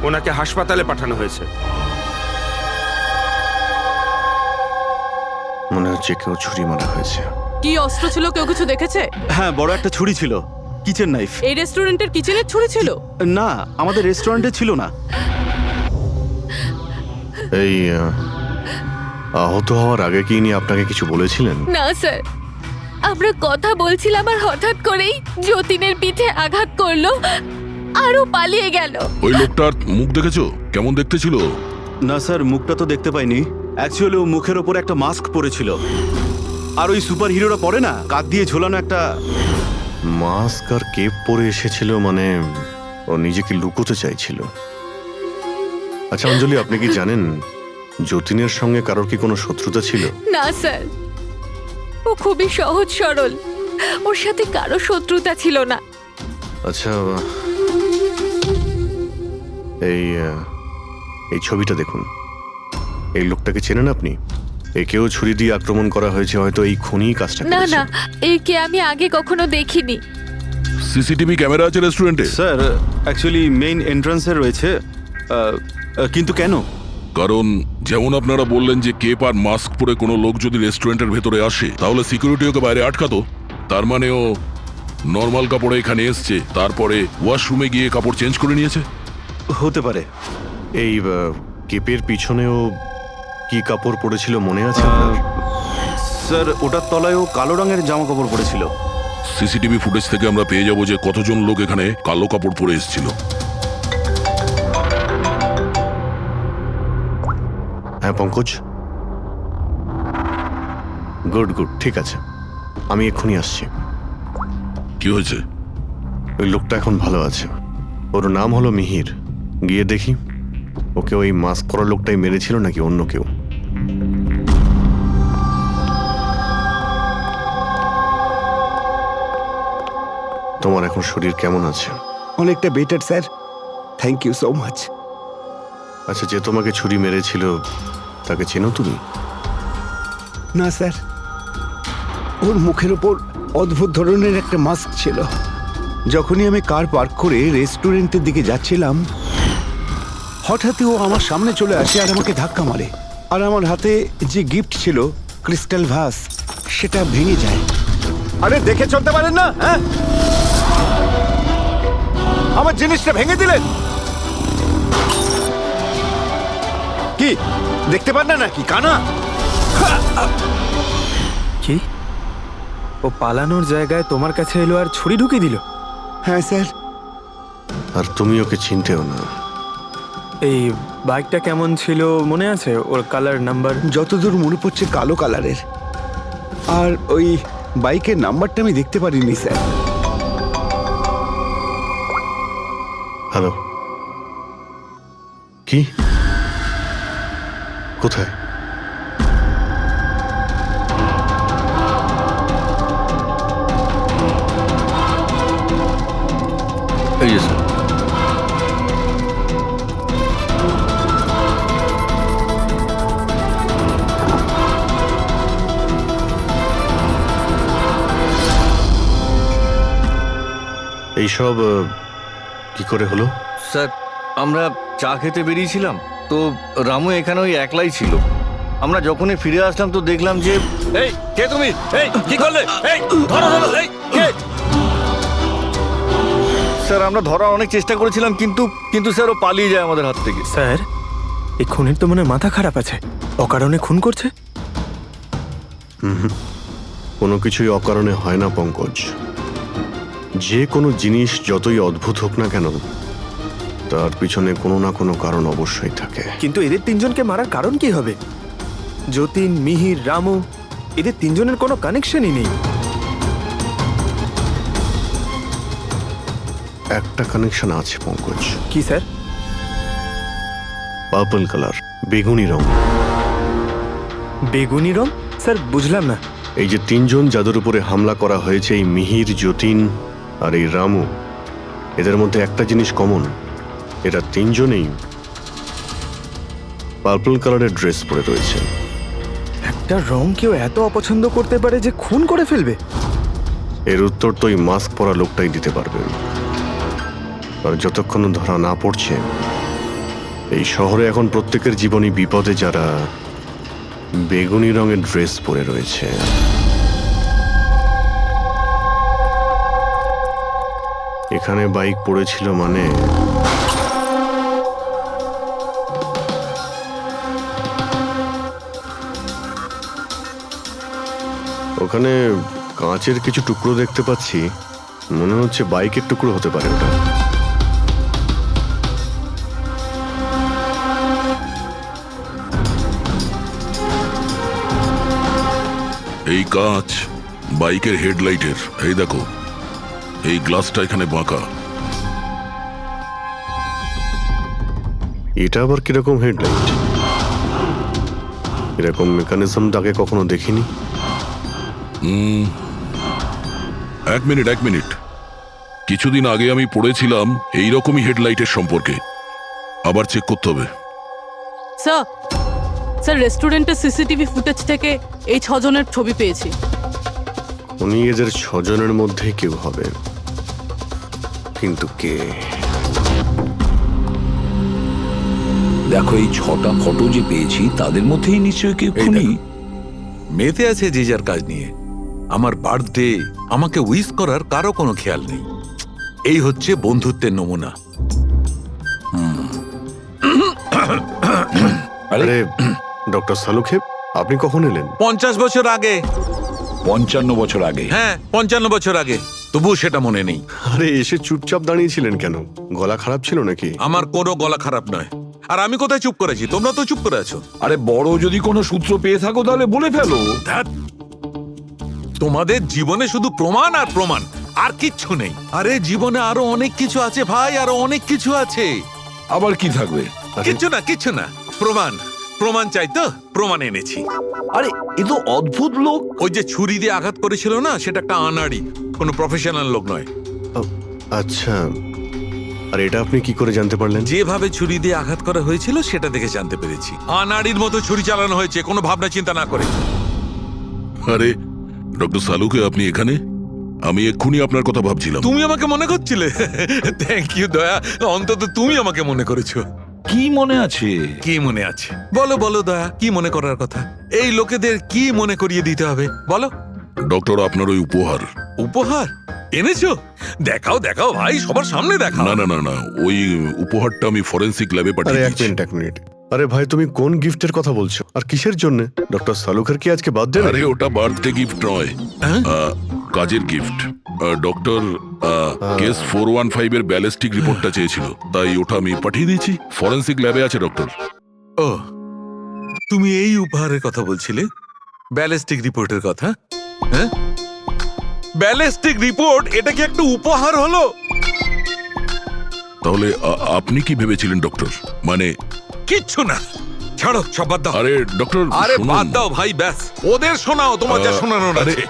ওনাকে হাসপাতালে পাঠানো হয়েছে। মনে হচ্ছে কেউ ছুরি মারা হয়েছে। কি অস্ত্র ছিল, কেউ কিছু দেখেছে? হ্যাঁ, বড় একটা ছুরি ছিল, কিচেন নাইফ। এই রেস্টুরেন্টের কিচেনের ছুরি ছিল? না, আমাদের রেস্টুরেন্টে ছিল না। এই আহত হওয়ার আগে কি ইনি আপনাকে কিছু বলেছিলেন? না স্যার, আমরা কথা বলছিলাম আর হঠাৎ করেই যতীনের পিঠে আঘাত করলো আরও পালিয়ে গেল। ওই লোকটার মুখ দেখেছো? কেমন দেখতে ছিল? না স্যার, মুখটা তো দেখতে পাইনি। অ্যাকচুয়ালি ও মুখের ওপর একটা মাস্ক পরেছিল। আর ওই সুপার হিরোরা পরে না, কাঁধ দিয়ে ঝোলানো একটা মাস্ক আর কেপ পরে এসেছিল, মানে ও নিজেকে লুকোতে চাইছিল। আচ্ছা অঞ্জলি, আপনি কি জানেন যতীনের সঙ্গে কারোর কি কোনো শত্রুতা ছিল? না স্যার, ও খুবই সহজ সরল, ওর সাথে কারো শত্রুতা ছিল না। আচ্ছা, এই ছবিটা দেখুন। এই লোকটাকে চেনেন আপনি? একেও ছুরি দিয়ে আক্রমণ করা হয়েছে, হয়তো এই খুনি কাজটা না করেছে। না, একে আমি আগে কখনো দেখিনি। সিসিটিভি ক্যামেরা আছে রেস্টুরেন্টে? স্যার অ্যাকচুয়ালি মেইন এন্ট্রান্সে রয়েছে। কিন্তু কেন? কারণ যেমন আপনারা বললেন যে কেপ আর মাস্ক পরে কোনো লোক যদি রেস্টুরেন্টের ভেতরে আসে তাহলে সিকিউরিটি ওকে বাইরে আটকাতো। তার মানে ও নর্মাল কাপড়ে এখানে এসছে, তারপরে ওয়াশরুমে গিয়ে কাপড় চেঞ্জ করে নিয়েছে। হতে পারে। এই কেপের পিছনেও কি কাপড় পরেছিল মনে আছে আপনার? স্যার ওটার তলায় ও কালো রঙের জামা কাপড় পরেছিল। সিসিটিভি ফুটেজ থেকে আমরা পেয়ে যাবো যে কতজন লোক এখানে কালো কাপড় পরে এসেছিল। হ্যাঁ পঙ্কজ, গুড গুড, ঠিক আছে, আমি এক্ষুনি আসছি। কি হয়েছে? ওই লোকটা এখন ভালো আছে। ওর নাম হলো মিহির। গিয়ে দেখি ওকে ওই মাস্ক পরা লোকটাই মেরেছিল নাকি অন্য কেউ। তোমার এখন শরীর কেমন আছে? অনেকটা better sir, thank you so much. আচ্ছা, যে তোমাকে ছুরি মেরেছিল তাকে চেনো তুমি? না স্যার, ওর মুখের ওপর অদ্ভুত ধরনের একটা মাস্ক ছিল। যখনই আমি কার পার্ক করে রেস্টুরেন্টের দিকে যাচ্ছিলাম, হঠাৎই ও আমার সামনে চলে আসে আর আমাকে ধাক্কা মারে। আর আমার হাতে যে গিফট ছিল, ক্রিস্টাল ভাস, সেটা ভেঙে যায়। আরে দেখে চলতে পারেন না? হ্যাঁ, আমার জিনিসটা ভেঙে দিলেন। কি দেখতে পান না নাকি কানা? কি? ও পালানোর জায়গায় তোমার কাছে এলো আর ছুরি ঢুকিয়ে দিল? হ্যাঁ স্যার। আর তুমি ওকে চিনতেও না। এই বাইকটা কেমন ছিল মনে আছে? ওর কালার, নাম্বার? যতদূর মনে পড়ছে কালো কালারের। আর ওই বাইকের নাম্বারটা আমি দেখতে পারিনি স্যার। হ্যালো, কি? কোথায়? এই যে স্যার। এইসব কি করে হলো? স্যার, আমরা চা খেতে বেরিয়েছিলাম, তো রামু এখানে ওই একলাই ছিল। আমরা যখনই ফিরে আসলাম তো দেখলাম যে এই কে তুমি? এই কি করলে? এই ধরো ধরো, এই কে? স্যার আমরা ধরার অনেক চেষ্টা করেছিলাম, কিন্তু স্যার ও পালিয়ে যায় আমাদের হাত থেকে। স্যার, এই খুনের তো মনে হয় মাথা খারাপ আছে, অকারণে খুন করছে। কোনো কিছুই অকারণে হয় না পঙ্কজ। যে কোনো জিনিস যতই অদ্ভুত হোক না কেন, তার পিছনে কোনো না কোনো কারণ অবশ্যই থাকে। কিন্তু এদের তিনজনকে মারার কারণ কি হবে? যতীন, মিহির, রামু, এদের তিনজনের কোনো কানেকশনই নেই। একটা কানেকশন আছে পঙ্কজ। কি স্যার? পার্পল কালার, বেগুনি রং। বেগুনি রং? স্যার বুঝলাম না। এই যে তিনজন যাদের উপরে হামলা করা হয়েছে, এই মিহির, যতীন আর এই রামু, এদের মধ্যে একটা জিনিস কমন, এরা তিনজনেই পার্পল কালারের ড্রেস পরে রয়েছে। একটা রং কেউ এত অপছন্দ করতে পারে যে খুন করে ফেলবে? এর উত্তর তো এই মাস্ক পরা লোকটাই দিতে পারবে। আর যতক্ষণ ধরা না পড়ছে এই শহরে এখন প্রত্যেকের জীবনই বিপদে যারা বেগুনি রঙের ড্রেস পরে রয়েছে। এখানে বাইক পড়েছিল মানে ওখানে কাঁচের কিছু টুকরো দেখতে পাচ্ছি, মনে হচ্ছে বাইকের টুকরো হতে পারে ওটা। এই কাঁচ বাইকের হেডলাইটের। এই দেখো, এই গ্লাসটা এখানে বাঁকা। এটা আবার কিরকম হেডলাইট? এরকম মেকানিজম আগে কখনো দেখিনি। এক মিনিট। কিছুদিন আগে আমি পড়েছিলাম এইরকমই হেডলাইটের সম্পর্কে। আবার চেক করতে হবে। স্যার রেস্টুরেন্টের সিসিটিভি ফুটেজ থেকে এই 6 জনের ছবি পেয়েছি। উনি এদের 6 জনের মধ্যে কেউ হবে, কিন্তু কে? দেখো, এই 6টা ফটো যে পেয়েছি তাদের মধ্যেই নিশ্চয়ই কেউ খুনি। মেতে আছে যে যার কাজ নিয়ে। আমার বার্থডে, আমাকে উইশ করার কারো কোনো খেয়াল নেই। এই হচ্ছে বন্ধুত্বের নমুনা। আরে ডক্টর সালুখেব, আপনি কখন এলেন? 50 বছর আগে। 55 বছর আগে। হ্যাঁ, 55 বছর আগে। তবুও সেটা মনে নেই। আরে এসে চুপচাপ দাঁড়িয়েছিলেন কেন? গলা খারাপ ছিল নাকি? আমার কোনো গলা খারাপ নয়। আর আমি কোথায় চুপ করেছি? তোমরা তো চুপ করে আছো। আরে বড় যদি কোনো সূত্র পেয়ে থাকো তাহলে বলে ফেলো। ধ্যাৎ, তোমাদের জীবনে শুধু প্রমাণ আর প্রমাণ, আর কিচ্ছু নেই। আরে জীবনে আরো অনেক কিছু আছে ভাই, আরো অনেক কিছু আছে। আবার কি থাকবে? কিচ্ছু না। প্রমাণ চাই তো, প্রমাণ এনেছি। আরে এ তো অদ্ভুত লোক। ওই যে ছুরি দিয়ে আঘাত করেছিল না, সেটা একটা আনাড়ি, কোনো প্রফেশনাল লোক নয়। আচ্ছা, আর এটা আপনি কি করে জানতে পারলেন? যেভাবে ছুরি দিয়ে আঘাত করা হয়েছিল সেটা দেখে জানতে পেরেছি। আনাড়ির মতো ছুরি চালানো হয়েছে, কোনো ভাবনা চিন্তা না করে। আরে ডক্টর সালুকে, আপনি এখানে? আমি এক্ষুনি আপনার কথা ভাবছিলাম। তুমি আমাকে মনে করছিলে? থ্যাংক ইউ দয়া, অন্তত তুমি আমাকে মনে করেছো। কি মনে আছে? কি মনে আছে? বলো দয়া, কি মনে করার কথা? এই লোকেদের কি মনে করিয়ে দিতে হবে বলো। ডক্টর, আপনার ওই উপহার। উপহার এনেছো? দেখাও ভাই, সবার সামনে দেখাও। না, ওই উপহারটা আমি ফরেনসিক ল্যাবে আরে পাঠিয়ে এক দিয়েছি। Minute, 1 minute. আরে ভাই, তুমি কোন গিফটের কথা বলছো আর কিসের জন্য? ডক্টর সালুখের কি আজকে বার্থডে? আরে ওটা বার্থডে গিফট নয়, কাজের গিফট। ডক্টর কেস 415 এর ব্যালিস্টিক রিপোর্টটা চেয়েছিল, তাই ওটা আমি পাঠিয়ে দিয়েছি। ফরেনসিক ল্যাবে আছে ডক্টর। ও, তুমি এই উপহারের কথা বলছিলে? ব্যালিস্টিক রিপোর্টের কথা? হ্যাঁ, ব্যালিস্টিক রিপোর্ট, এটা কি একটা উপহার হলো? তাহলে আপনি কি ভেবেছিলেন ডক্টর? মানে কিচ্ছু না, ছাড়ো, সব বাদ দাও। আরে ডক্টর, আরে শুনুন। বাদ দাও ভাই, ব্যাস ওদের শোনাও তোমার যা শোনানোর আরে, আছে।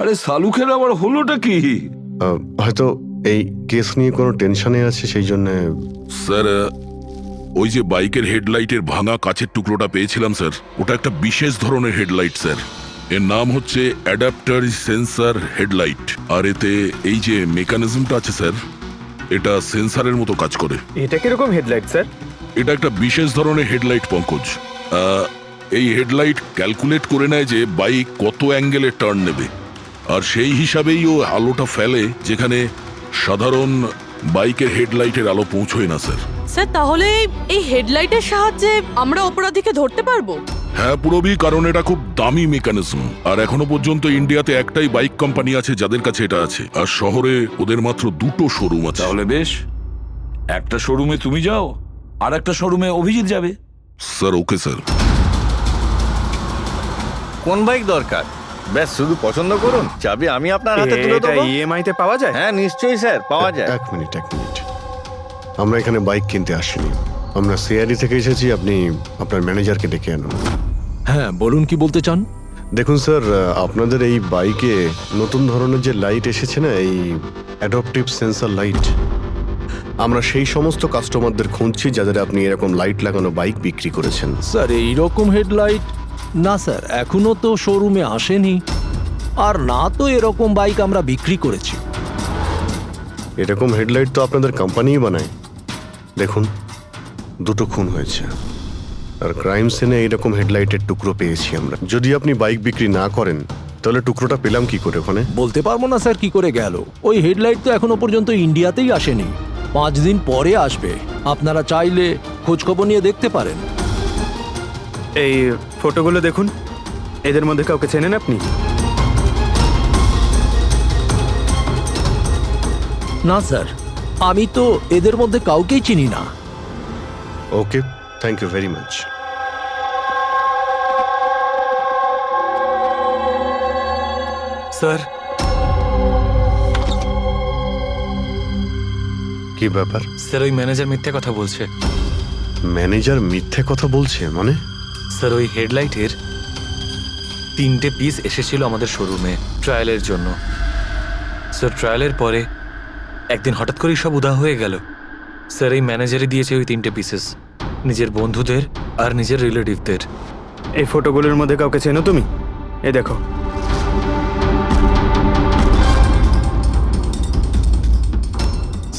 আরে সালুখের আবার হলোটা কি? হয়তো এই কেস নিয়ে কোনো টেনশনে আছে, সেই জন্য। স্যার, ওই যে বাইকের হেডলাইটের ভাঙা কাচের টুকরোটা পেয়েছিলাম স্যার, ওটা একটা বিশেষ ধরনের হেডলাইট স্যার। এর নাম হচ্ছে অ্যাডাপ্টার সেন্সর হেডলাইট। আর এতে এই যে মেকানিজমটা আছে স্যার, এটা সেন্সরের মতো কাজ করে। এটা কিরকম হেডলাইট স্যার? এটা একটা বিশেষ ধরনের হেডলাইট পঙ্কজ। এই হেডলাইট ক্যালকুলেট করে নেয় যে বাইক কত অ্যাঙ্গেলে টার্ন নেবে, আর সেই হিসাবেই ও আলোটা ফেলে যেখানে সাধারণ বাইকের হেডলাইটের আলো পৌঁছয় না স্যার। স্যার তাহলে এই হেডলাইটের সাহায্যে আমরা অপরাধীকে ধরতে পারবো? হ্যাঁ পুরোবি, কারণ এটা খুব দামি মেকানিজম। আর এখনো পর্যন্ত ইন্ডিয়াতে একটাই বাইক কোম্পানি আছে যাদের কাছে এটা আছে, আর শহরে ওদের মাত্র 2টো শোরুম আছে। তাহলে বেশ, একটা শোরুমে তুমি যাও আর একটা শোরুমে অভিজিৎ যাবে। Sir okay sir. কোন বাইক দরকার? ব্যাস শুধু পছন্দ করুন, চাবি আমি আপনার হাতে তুলে এটা দেবো। ইএমআই তে পাওয়া যায়? হ্যাঁ নিশ্চয়ই স্যার, পাওয়া যায়। 1 মিনিট। আমরা এখানে বাইক কিনতে আসিনি, আমরা সিআইডি থেকে এসেছি। আপনি আপনার ম্যানেজারকে ডেকে আনুন। হ্যাঁ বলুন, কি বলতে চান? দেখুন স্যার, আপনাদের এই বাইকে নতুন ধরনের যে লাইট এসেছে না, এই অ্যাডাপটিভ সেন্সর লাইট, আমরা সেই সমস্ত কাস্টমারদের খুঁজছি যাদের আপনি এরকম লাইট লাগানো বাইক বিক্রি করেছেন। স্যার এইরকম হেডলাইট না স্যার, এখনো তো শোরুমে আসেনি, আর না তো এরকম বাইক আমরা বিক্রি করেছি। এরকম হেডলাইট তো আপনাদের কোম্পানিই বানায়। দেখুন, দুটো খুন হয়েছে, আর ক্রাইম সিনে এইরকম হেডলাইটের টুকরো পেয়েছি আমরা। যদি আপনি বাইক বিক্রি না করেন তাহলে টুকরোটা পেলাম কি করে ওখানে? বলতে পারবো না স্যার কি করে গেল। ওই হেডলাইট তো এখনো পর্যন্ত ইন্ডিয়াতেই আসেনি, 5 দিন পরে আসবে। আপনারা চাইলে খোঁজখবর নিয়ে দেখতে পারেন। এই ফটোগুলো দেখুন, এদের মধ্যে কাউকে চেনেন আপনি? না স্যার, আমি তো এদের মধ্যে কাউকেই চিনি না। Okay, thank you very much. Sir, কি ব্যাপার? স্যার ওই ম্যানেজার মিথ্যে কথা বলছে। ম্যানেজার মিথ্যে কথা বলছে মানে? স্যার ওই হেডলাইটের 3টে পিস এসেছিল আমাদের শোরুমে ট্রায়ালের জন্য। স্যার ট্রায়ালের পরে একদিন হঠাৎ করেই সব উধাও হয়ে গেল। স্যার এই ম্যানেজারই দিয়েছে ওই 3টে পিসেস, নিজের বন্ধুদের আর নিজের রিলেটিভদের। এই ফটোগুলোর মধ্যে কাউকে চেনো তুমি? এই দেখো।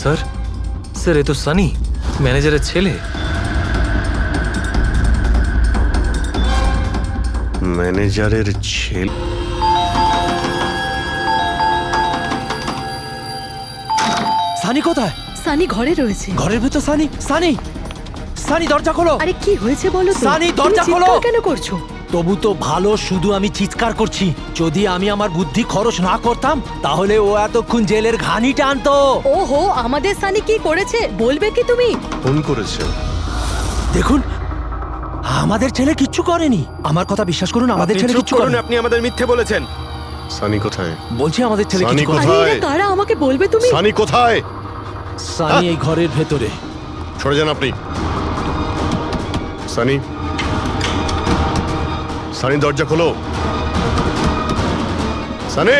স্যার স্যার এ তো সানি, ম্যানেজারের ছেলে। ম্যানেজারের ছেলে? সানি কোথায়? সানি ঘরে রয়েছে। ঘরের ভেতর সানি? সানি, সানি দরজা খোলো। আরে কি হয়েছে বলো তো? সানি, তুমি দরজা খোলো। চিৎকার কেন করছো? তবু তো ভালো, শুধু আমি চিৎকার করছি। যদি আমি আমার বুদ্ধি খরচ না করতাম তাহলে ও এতক্ষণ জেলের ঘানি টানতো। ওহো, আমাদের সানি কি করেছে বলবে কি তুমি? ফোন করেছে। দেখুন, আমাদের ছেলে কিচ্ছু করেনি। আমার কথা বিশ্বাস করুন, আমাদের ছেলে কিচ্ছু করেনি। আপনি আমাদের মিথ্যে বলেছেন। সানি কোথায়? বলছি আমাদের ছেলে সানি কিছু করেনি। কোথায়? আরে এরা কারা আমাকে বলবে তুমি? সানি কোথায়? সানি এই ঘরের ভেতরে। সরে যান আপনি। সানি, সানি দরজা খোলো। সানি,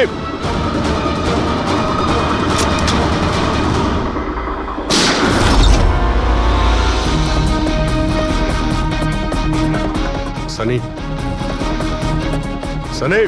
সানি, সানি।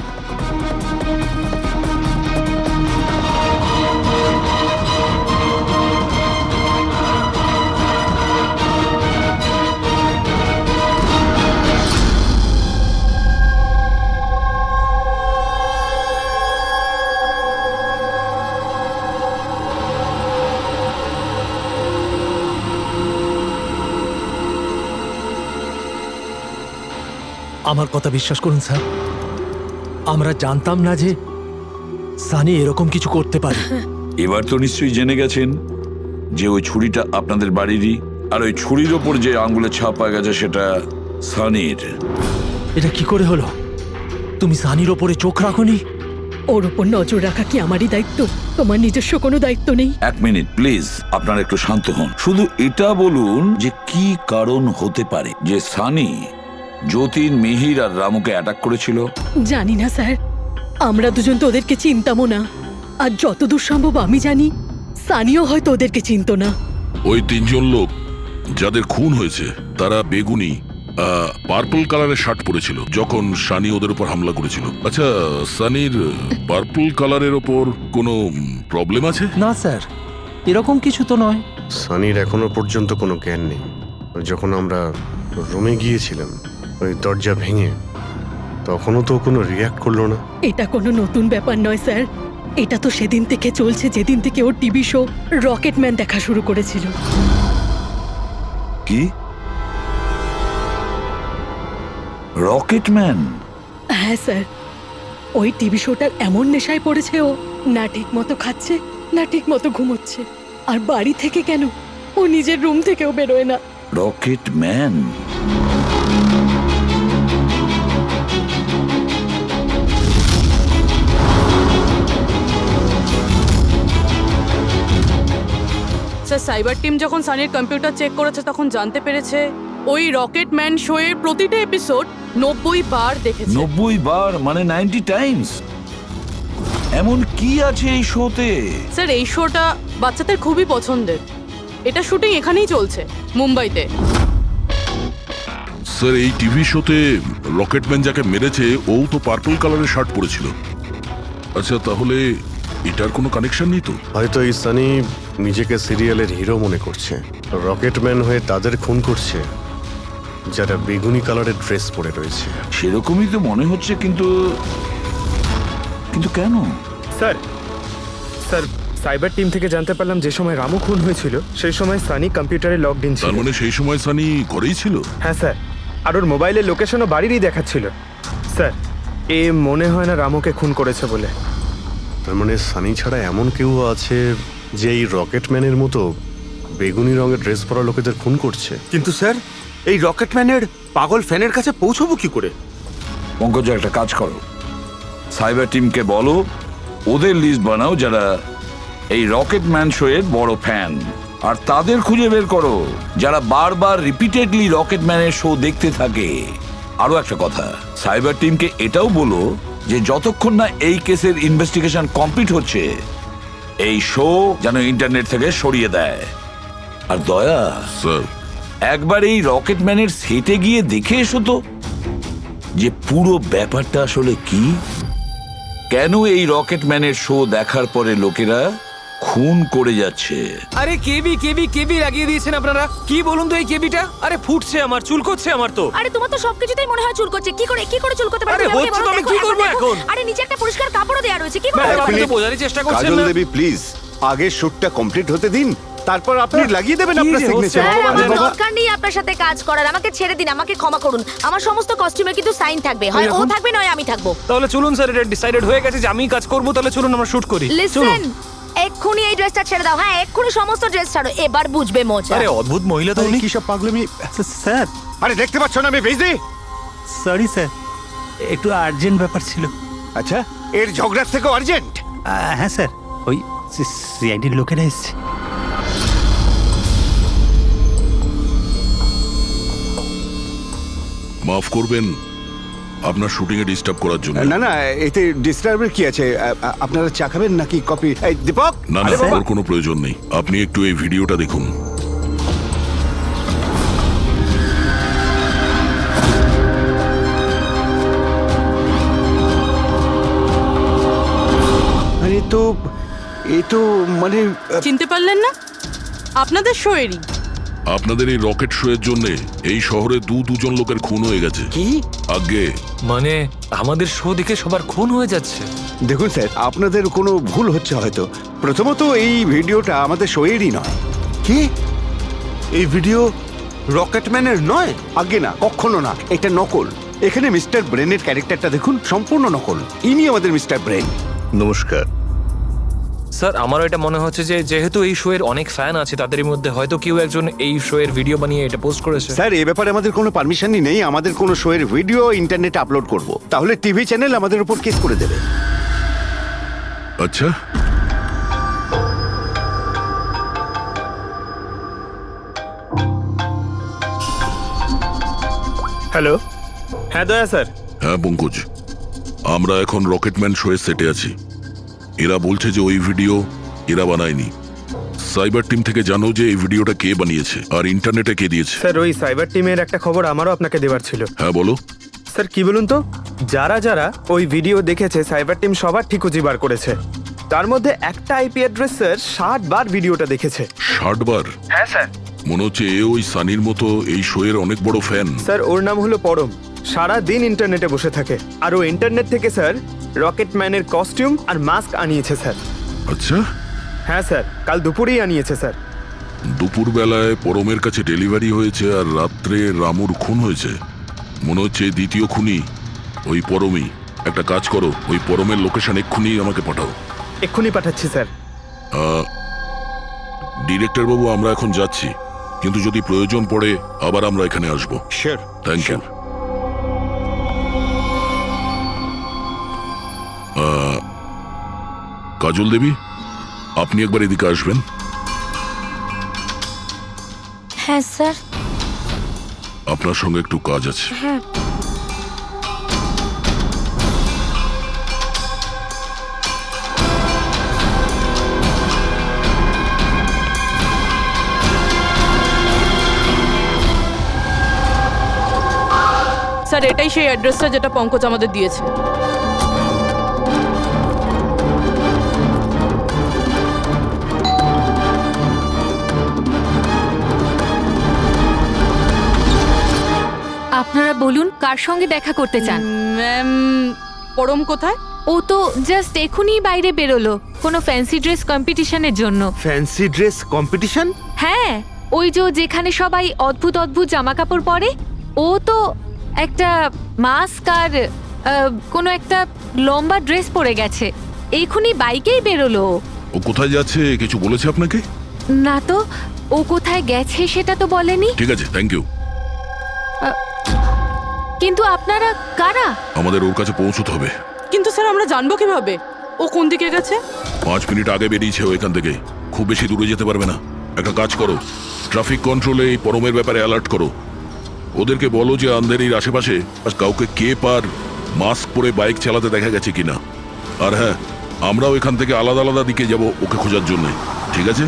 আমার কথা বিশ্বাস করুন স্যার, আমরা জানতাম না যে সানি এরকম কিছু করতে পারে। এবার তো নিশ্চয়ই জেনে গেছেন যে ওই ছুরিটা আপনাদের বাড়িরই, আর ওই ছুরির ওপর যে আঙ্গুলের ছাপ পাওয়া গেছে সেটা সানির। এটা কি করে হলো? তুমি সানির ওপরে চোখ রাখোনি? ওর উপর নজর রাখা কি আমারই দায়িত্ব? তোমার নিজস্ব কোনো দায়িত্ব নেই? 1 মিনিট প্লিজ, আপনারা একটু শান্ত হন। শুধু এটা বলুন যে কি কারণ হতে পারে যে সানি যতীন, মিহির আর রামুকে অ্যাটাক করেছিল। জানি না স্যার, আমরা দুজন তো ওদেরকে চিনতামও না। আর যতদূর সম্ভব আমি জানি সানিও হয়তো ওদেরকে চিনতো না। ওই 3জন লোক যাদের খুন হয়েছে তারা বেগুনি পার্পল কালারের শার্ট পরেছিল যখন সানি ওদের উপর হামলা করেছিল। আচ্ছা, সানির পার্পল কালারের ওপর কোনো প্রবলেম আছে? না স্যার, এরকম কিছু তো নয়। সানির এখনো পর্যন্ত কোনো জ্ঞান নেই। যখন আমরা রুমে গিয়েছিলাম ওই দরজা ভেঙে, তখনও তো কোনো রিয়াক্ট করলো না। এটা কোনো নতুন ব্যাপার নয় স্যার, এটা তো সেদিন থেকে চলছে যেদিন থেকে ওর টিভি শো রকেটম্যান দেখা শুরু করেছিল। কি? রকেটম্যান? হ্যাঁ স্যার, ওই টিভি শোটার এমন নেশায় পড়েছে ও, না ঠিক মতো খাচ্ছে না ঠিক মতো ঘুমোচ্ছে। আর বাড়ি থেকে কেন, ও নিজের রুম থেকেও বেরোয় না। রকেটম্যান? স্যার, সাইবার টিম যখন সানির কম্পিউটার চেক করেছে তখন জানতে পেরেছে ওই রকেটম্যান শো এর প্রতিটা এপিসোড 90 বার দেখেছে। 90 বার মানে 90 টাইমস? এমন কি আছে এই শোতে? স্যার, এই শোটা বাচ্চাদের খুবই পছন্দের। এটা শুটিং এখানেই চলছে, মুম্বাইতে। স্যার, এই টিভি শোতে রকেটম্যান যাকে মেরেছে ও তো পার্পল কালারের শার্ট পরেছিল। আচ্ছা, তাহলে এটার কোনো কানেকশন নেই তো? হয়তো এই সানি নিজেকে সিরিয়ালের হিরো মনে করছে, রকেটম্যান হয়ে তাদের খুন করছে যারা বেগুনি কালারের ড্রেস পরে রয়েছে। সেরকমই তো মনে হচ্ছে, কিন্তু কিন্তু কেন? স্যার স্যার সাইবার টিম থেকে জানতে পারলাম যে সময় রামু খুন হয়েছিল সেই সময় সানি কম্পিউটারে লগড ইন ছিল। তার মানে সেই সময় সানি ঘরেই ছিল? হ্যাঁ স্যার, আর ওর মোবাইলের লোকেশনও বাড়িরই দেখাচ্ছিল। স্যার এ মনে হয় না রামুকে খুন করেছে বলে। তার মানে সানি ছাড়া এমন কেউ আছে যে এই রকেটম্যানের মতো বেগুনি রঙের ড্রেস পরা লোকেদের খুন করছে? কিন্তু স্যার এই রকেটম্যানের পাগল ফ্যানের কাছে পৌঁছবো কি করে? পঙ্কজ, একটা কাজ করো, সাইবার টিমকে বলো ওদের লিস্ট বানাও যারা এই রকেটম্যান শো এর বড় ফ্যান, আর তাদের খুঁজে বের করো যারা বারবার রিপিটেডলি রকেটম্যানের শো দেখতে থাকে। আরো একটা কথা, সাইবার টিমকে এটাও বলো যে যতক্ষণ না এই কেসের ইনভেস্টিগেশন কমপ্লিট হচ্ছে এই শো যেন ইন্টারনেট থেকে সরিয়ে দেয়। আর দয়া, স্যার, একবার এই রকেটম্যানের সেটে গিয়ে দেখে এসো তো যে পুরো ব্যাপারটা আসলে কি, কেন এই রকেটম্যানের শো দেখার পরে লোকেরা খুন করে যাচ্ছে। আরে কেবি কেবি কেবি লাগিয়ে দিয়েছেন আপনারা। কি বলুন তো এই কেবিটা? আরে ফুটছে, আমার চুলকোচ্ছে আমার তো। আরে তোমার তো সবকিছুতেই মনে হয় চুল করছে। কি করে চুল করতে পারে? আরে হচ্ছে তো, আমি কি করবো এখন? আরে নিচে একটা পরিষ্কার কাপড়ও দেয়া রয়েছে, কি করে? ম্যাডাম, আপনি তো বোঝারই চেষ্টা করছেন কাজল না। দেবী প্লিজ আগে শুটটা কমপ্লিট হতে দিন, তারপর আপনি লাগিয়ে দেবেন কি আপনার যে হচ্ছে? সিগনেচার। স্যার, আমার দরকার নেই আপনার সাথে কাজ করার। আমাকে ছেড়ে দিন, আমাকে ক্ষমা করুন। আমার সমস্ত কস্টিউমে কিন্তু সাইন থাকবে, হয় ও থাকবে নয় আমি থাকবো। তাহলে চলুন স্যার, এটা ডিসাইডেড হয়ে গেছে যে আমিই কাজ করবো। তাহলে চলুন আমরা শুট করি। লিসেন, এক্ষুনি এই ড্রেসটা ছেড়ে দাও। হ্যাঁ, এক্ষুনি সমস্ত ড্রেস ছাড়ো, এবার বুঝবে মজা। আরে অদ্ভুত মহিলা তো উনি। কি সব পাগলামি! স্যার আরে দেখতে পাচ্ছ না আমি বিজি? সরি স্যার, একটু আর্জেন্ট ব্যাপার ছিল। আচ্ছা, এর ঝগড়ার থেকেও আর্জেন্ট? হ্যাঁ স্যার, ওই সিআইডির লোকেরা এসছে। মাফ করবেন আপনার শুটিং এ ডিস্টার্ব করার জন্য। না না, এতে ডিস্টার্বের কি আছে? আপনারা চা খাবেন নাকি কফি? এই দীপক! না না, ওর কোনো প্রয়োজন নেই। আপনি একটু এই ভিডিওটা দেখুন। আরে এ তো মানে চিনতে পারলেন না? আপনাদের শোয়েরই। আপনাদের এই রকেট শো এর জন্য এই শহরে দুজন লোকের খুন হয়ে গেছে। কি? আগে মানে আমাদের শো দেখে সবার খুন হয়ে যাচ্ছে? দেখুন স্যার, আপনাদের কোনো ভুল হচ্ছে হয়তো। প্রথমত এই ভিডিওটা আমাদের শোয়েরই নয়। কি? এই ভিডিও রকেটম্যানের নয়? আগে না, কখনো না, এটা নকল। এখানে মিস্টার ব্রেনের ক্যারেক্টারটা দেখুন, সম্পূর্ণ নকল। ইনি আমাদের মিস্টার ব্রেন। নমস্কার। স্যার, আমারও এটা মনে হচ্ছে যে যেহেতু এই শো এর অনেক ফ্যান আছে, তাদের মধ্যে হয়তো কেউ একজন এই শো এর ভিডিও বানিয়ে এটা পোস্ট করেছে। স্যার, এ ব্যাপারে আমাদের কোনো পারমিশনই নেই। আমাদের কোনো শোয়ের ভিডিও ইন্টারনেটে আপলোড করব, তাহলে টিভি চ্যানেল আমাদের উপর কেস করে দেবে। আচ্ছা, হ্যালো, হ্যাঁ দয়া স্যার। হ্যাঁ পঙ্কজ, আমরা এখন রকেটম্যান শো এর সেটে আছি। এরা বলছে যে ওই ভিডিও এরা বানায়নি। সাইবার টিম থেকে জানো যে এই ভিডিওটা কে বানিয়েছে আর ইন্টারনেটে কে দিয়েছে? স্যার ওই সাইবার টিমের একটা খবর আমারও আপনাকে দেওয়ার ছিল। হ্যাঁ বলো। স্যার কি বলুন তো, যারা যারা ওই ভিডিও দেখেছে সাইবার টিম সবার ঠিকুজি বার করেছে। তার মধ্যে একটা আইপি অ্যাড্রেস স্যার 60 বার ভিডিওটা দেখেছে। 60 বার? হ্যাঁ স্যার। মনে হচ্ছে এ ওই সানির মতো এই শো এর অনেক বড় ফ্যান। স্যার ওর নাম হলো পরম, সারা দিন ইন্টারনেটে বসে থাকে। আর ও ইন্টারনেট থেকে স্যার রকেটম্যানের কস্টিউম আর মাস্ক আনিয়েছে স্যার। আচ্ছা, হ্যাঁ স্যার, কাল দুপুরেই আনিয়েছে স্যার। দুপুর বেলায় পরমের কাছে ডেলিভারি হয়েছে আর রাত্রে রামুর খুন হয়েছে। মনে হচ্ছে দ্বিতীয় খুনি ওই পরমই। একটা কাজ করো, ওই পরমের লোকেশন এক্ষুনি আমাকে পাঠাও। এক্ষুনি পাঠাচ্ছি স্যার। ডিরেক্টর বাবু, আমরা এখন যাচ্ছি, কিন্তু যদি প্রয়োজন পড়ে আবার আমরা এখানে আসবো। Sure. Thank you. Kajal Devi, আপনি একবার এদিকে আসবেন। হ্যাঁ স্যার। আপনার সঙ্গে একটু কাজ আছে। হ্যাঁ। স্যার, এটাই সেই অ্যাড্রেসটা যেটা পঙ্কজ আমাদের দিয়েছে। আপনারা বলুন কার সঙ্গে দেখা করতে চান? ম্যাম, পরম কোথায়? ও তো জাস্ট এখনই বাইরে বেরোলো কোনো ফ্যান্সি ড্রেস কম্পিটিশনের জন্য। Fancy dress competition? হ্যাঁ, ওই যে যেখানে সবাই অদ্ভুত অদ্ভুত জামা কাপড় পরে, ও তো একটা মাস্ক আর কোনো একটা লম্বা ড্রেস পরে গেছে। এখনই বাইকেই বেরোলো। ও কোথায় যাচ্ছে কিছু বলেছে আপনাকে? না তো, ও কোথায় গেছে সেটা তো বলেনি। ঠিক আছে, থ্যাংক ইউ। কিন্তু আপনারা কারা? আমাদের ওর কাছে পৌঁছতে হবে। কিন্তু স্যার আমরা জানবো কিভাবে ও কোন দিকে গেছে? 5 মিনিট আগে বেরিয়েছে ও এখান থেকে, খুব বেশি দূরে যেতে পারবে না। একটা কাজ করো, ট্রাফিক কন্ট্রোলে এই পরমের ব্যাপারে অ্যালার্ট করো। ওদেরকে বলো যে আন্ধেরির আশেপাশে কাউকে কেপ আর মাস্ক পরে বাইক চালাতে দেখা গেছে কিনা। আর হ্যাঁ, আমরাও এখান থেকে আলাদা আলাদা দিকে যাব ওকে খোঁজার জন্য, ঠিক আছে?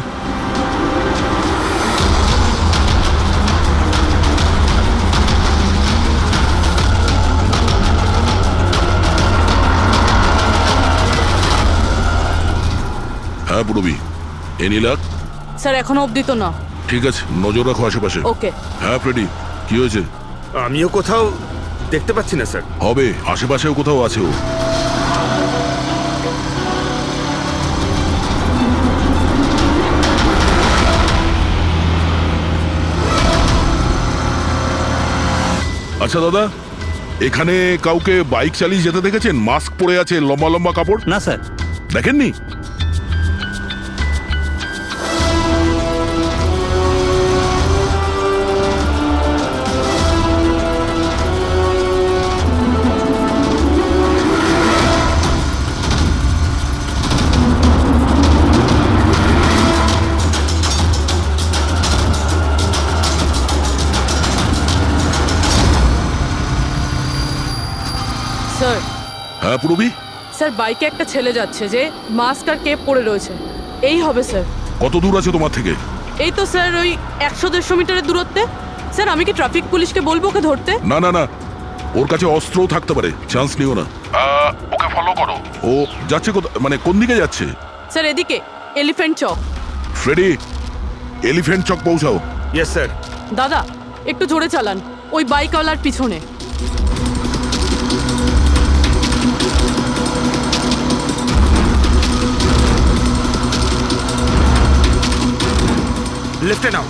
হ্যাঁ পুরবি, এ নীলাক। স্যার এখনো অবধি তো না। ঠিক আছে, নজর রাখো আশেপাশে। ওকে। হ্যাঁ ফ্রেডি, কি হয়েছে? আমিও কোথাও দেখতে পাচ্ছি না স্যার। হবে, আশেপাশেও কোথাও আছে ও। আচ্ছা দাদা, এখানে কাউকে বাইক চালিয়ে যেতে দেখেছেন? মাস্ক পরে আছে, লম্বা লম্বা কাপড়? না স্যার। দেখেননি? স্যার, হ্যাঁ পুরবি, স্যার বাইকে একটা ছেলে যাচ্ছে যে মাস্ক আর কেপ পরে রয়েছে। এই হবে স্যার। কত দূর আছে তোমার থেকে? এই তো স্যার ওই 100-150 মিটারের দূরত্বে। স্যার আমি কি ট্রাফিক পুলিশকে বলবো ওকে ধরতে? না না না, ওর কাছে অস্ত্রও থাকতে পারে, চান্স নিও না। ওকে ফলো করো। ও যাচ্ছে মানে কোন দিকে যাচ্ছে? স্যার এদিকে, Elephant Chowk. Freddie, Elephant Chowk পৌঁছাও। Yes sir. দাদা একটু জোরে চালান, ওই বাইকওয়ালার পিছনে। লেফটে নাও।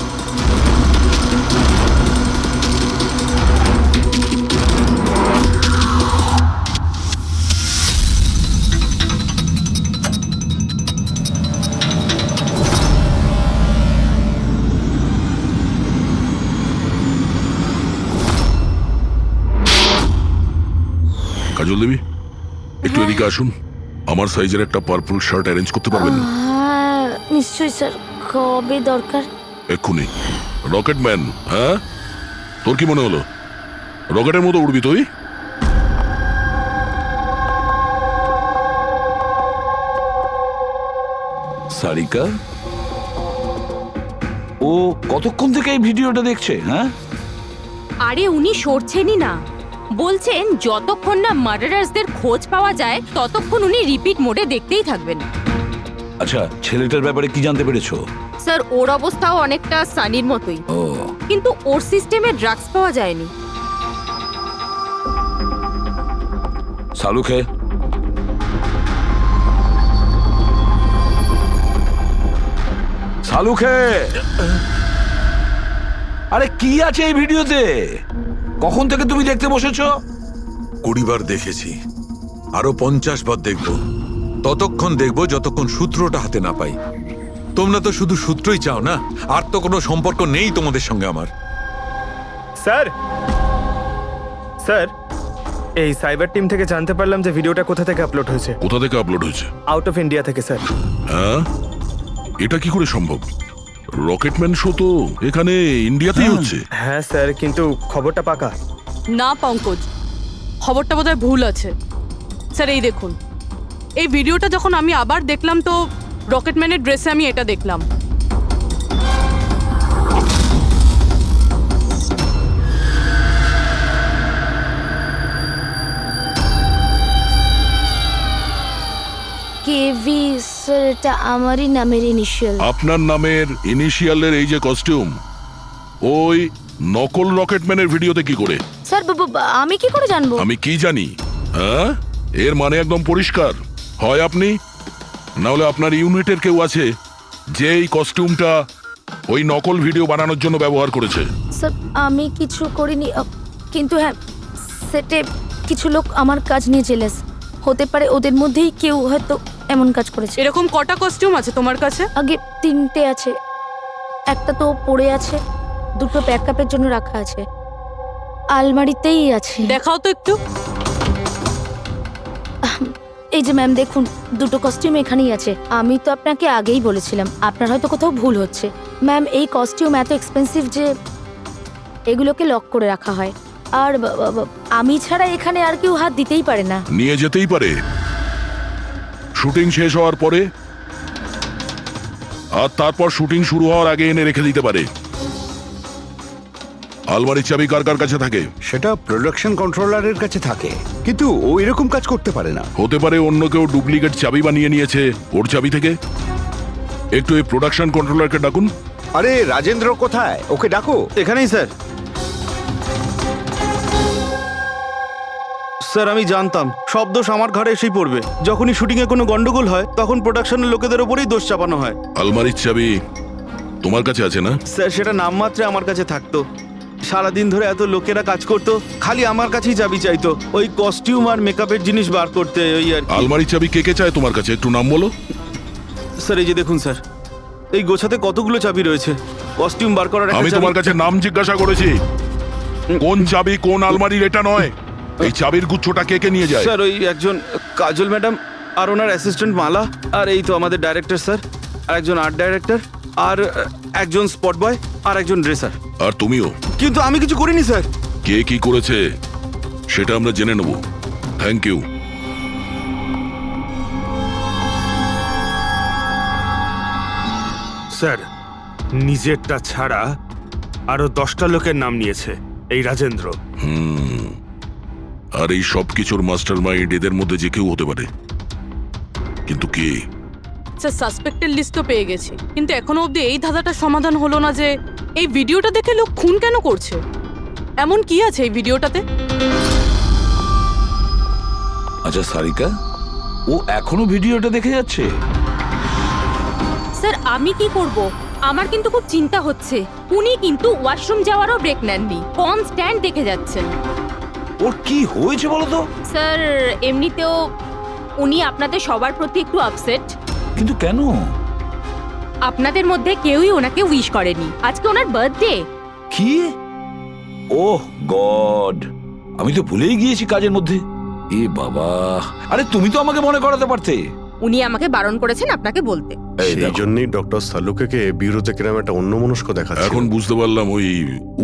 কাজল দেবী, একটু এদিকে আসুন। আমার সাইজের একটা পার্পল শার্ট অ্যারেঞ্জ করতে পারবেন? হ্যাঁ নিশ্চয়ই স্যার, কবে দরকার? এক্ষুনি। রকেট ম্যান, হ্যাঁ? তোর কি মনে হলো রকেটের মতো উড়বি তুই? সারিকা, ও কতক্ষণ থেকে এই ভিডিওটা দেখছে? হ্যাঁ, আরে উনি সরছেনই না, বলছেন যতক্ষণ না মার্ডারার্সদের খোঁজ পাওয়া যায় ততক্ষণ উনি রিপিট মোডে দেখতেই থাকবেন। আচ্ছা, ছেলেটার ব্যাপারে কি জানতে পেরেছো? স্যার ওর অবস্থাও অনেকটা সানির মতোই, ও, কিন্তু ওর সিস্টেমে ড্রাগস পাওয়া যায়নি। সালুখে, সালুখে, আরে কি আছে এই ভিডিওতে? কখন থেকে তুমি দেখতে বসেছো? 20 বার দেখেছি, আরো 50 বার দেখবো। ততক্ষণ দেখবো যতক্ষণ সূত্রটা হাতে না পাই। তোমরা তো শুধু সূত্রই চাও না, আর তো কোনো সম্পর্ক নেই তোমাদের সঙ্গে আমার। স্যার, স্যার এই সাইবার টিম থেকে জানতে পারলাম যে ভিডিওটা কোথা থেকে আপলোড হয়েছে। কোথা থেকে আপলোড হয়েছে? আউট অফ ইন্ডিয়া থেকে স্যার। হ্যাঁ, এটা কি করে সম্ভব? রকেটম্যান শো তো এখানে ইন্ডিয়াতেই হচ্ছে। হ্যাঁ স্যার, কিন্তু খবরটা পাকা না পঙ্কজ, খবরটা বোধহয় ভুল আছে। স্যার এই দেখুন, এই ভিডিওটা যখন আমি আবার দেখলাম তো রকেটম্যানের ড্রেসে আমি এটা দেখলাম। কেভি স্যার, এটা আমারই নামের ইনিশিয়াল। আপনার নামের ইনিশিয়ালের এই যে কস্টিউম, ওই নকল রকেটম্যানের ভিডিওতে কি করে? স্যার আমি কি করে জানবো? আমি কি জানি? হ্যাঁ, এর মানে একদম পরিষ্কার। হয় আপনি, না হলে আপনার ইউনিটের কেউ আছে যে এই কস্টিউমটা ওই নকল ভিডিও বানানোর জন্য ব্যবহার করেছে। স্যার আমি কিছু করিনি, কিন্তু হ্যাঁ সেটে কিছু লোক আমার কাজ নিয়ে জেলেস। হতে পারে ওদের মধ্যেই কেউ হয়তো এমন কাজ করেছে। এরকম কটা কস্টিউম আছে তোমার কাছে? আগে 3টে আছে, একটা তো পড়ে আছে, 2টো ব্যাকআপের জন্য রাখা আছে, আলমারিতেই আছে। দেখাও তো একটু। এই যে ম্যাম দেখুন, 2টো কস্টিউম এখানেই আছে। আমি তো আপনাকে আগেই বলেছিলাম, আপনার হয়তো কোথাও ভুল হচ্ছে। ম্যাম এই কস্টিউম এত এক্সপেন্সিভ যে এগুলোকে লক করে রাখা হয়, আর আমি ছাড়া এখানে আর কেউ হাত দিতেই পারে না। নিয়ে যেতেই পারে শুটিং শেষ হওয়ার পরে, আর তারপর শুটিং শুরু হওয়ার আগে এনে রেখে দিতে পারে। আলমারির চাবি কার কার কাছে থাকে? সেটা প্রোডাকশন কন্ট্রোলারের কাছে থাকে, কিন্তু ও এরকম কাজ করতে পারে না। হতে পারে অন্য কেউ ডুপ্লিকেট চাবি বানিয়ে নিয়েছে ওর চাবি থেকে। একটু এই প্রোডাকশন কন্ট্রোলারকে ডাকুন। আরে রাজেন্দ্র কোথায়? ওকে ডাকো। এখানেই স্যার। স্যার আমি জানতাম সব দোষ আমার ঘাড়ে এসেই পড়বে। যখনই শুটিংয়ে কোনো গন্ডগোল হয় তখন প্রোডাকশনের লোকেদের ওপরেই দোষ চাপানো হয়। আলমারির চাবি তোমার কাছে আছে না? স্যার সেটা নামমাত্রে আমার কাছে থাকতো। সারাদিন ধরে এত লোকেরা কাজ করতো, খালি আমার কাছেই চাবি চাইতো ওই কস্টিউম আর মেকআপের জিনিস বার করতে, ওই আর কি। আলমারির চাবি কে কে চায় তোমার কাছে? একটু নাম বলো। স্যার এই যে দেখুন স্যার, এই গোছাতে কতগুলো চাবি রয়েছে। কস্টিউম বার করার একটা আমি চাবি- তোমার কাছে নাম জিজ্ঞাসা করেছি, কোন চাবি কোন আলমারির এটা নয়। এই চাবির গুচ্ছটা কে কে নিয়ে যায়? স্যার ওই একজন কাজল ম্যাডাম, আর ওনার অ্যাসিস্ট্যান্ট মালা, আর এই তো আমাদের ডাইরেক্টর স্যার, আর একজন আর্ট ডাইরেক্টর, আর একজন স্পট বয়, আর একজন ড্রেসার। আর তুমিও? কিন্তু আমি কিছু করিনি স্যার। কে কি করেছে সেটা আমরা জেনে নেব। Thank you. স্যার নিজেরটা ছাড়া আরো 10টা লোকের নাম নিয়েছে এই রাজেন্দ্র। আর এই সব কিছুর মাস্টার মাইন্ড এদের মধ্যে যে কেউ হতে পারে, কিন্তু কে? স্যার সাসপেক্টের লিস্ট তো পেয়ে গেছি, কিন্তু এখনো অবধি এই ধাঁধাটা সমাধান হলো না যে এই ভিডিওটা দেখে লোক খুন কেন করছে। এমন কি আছে এই ভিডিওটাতে? আচ্ছা সারিকা, ও এখনো ভিডিওটা দেখে যাচ্ছে? স্যার আমি কি করব? আমার কিন্তু খুব চিন্তা হচ্ছে। উনি কিন্তু ওয়াশরুম যাওয়ারও ব্রেক নেননি, কনস্ট্যান্ট দেখে যাচ্ছেন। ওর কি হয়েছে বলো তো? স্যার এমনিতেও উনি আপনাদের সবার প্রতি একটু আপসেট। কিন্তু কেন? আপনাদের মধ্যে কেউই ওনাকে উইশ করেনি। আজকে ওনার বার্থডে। কি? ওহ গড, আমি তো ভুলেই গিয়েছি কাজের মধ্যে। এ বাবা, আরে তুমি তো আমাকে মনে করাতে পারতে। উনি আমাকে বারণ করেছেন আপনাকে বলতে। সেই জন্যই ডক্টর সালুকে বিউরোতে কিরম একটা অন্যমনস্ক দেখাচ্ছে। এখন বুঝতে পারলাম ওই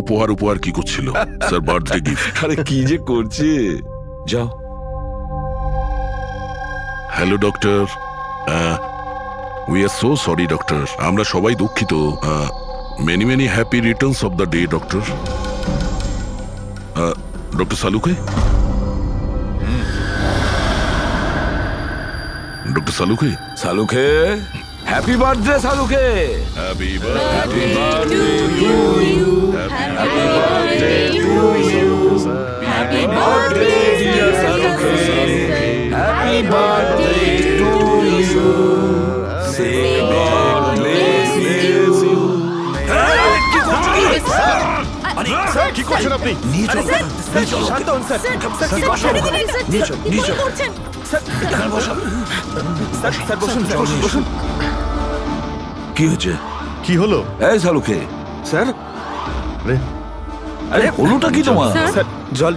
উপহার কি করছিল। Sir birthday gift. আরে কি যে করছে। যাও। Hello doctor, we are so sorry doctor, আমরা সবাই দুঃখিত। Many many happy returns of the day doctor. Doctor Saluke, doctor Saluke, Saluke happy birthday Saluke. Happy birthday to you, happy birthday to you, happy birthday dear Saluke, happy birthday to you, say God bless you. Sir কি করছেন আপনি? নিয়ে চলো, নিয়ে চলো, শান্ত হন sir. Sir কি করছেন? নিয়ে চলো, নিয়ে চলো। এখানে বসো। স্যার স্যার বসুন স্যার, বসুন। কি হচ্ছে? কি হলো? এই সালুকে, স্যার আরে আরে হলোটা কি তোমার? স্যার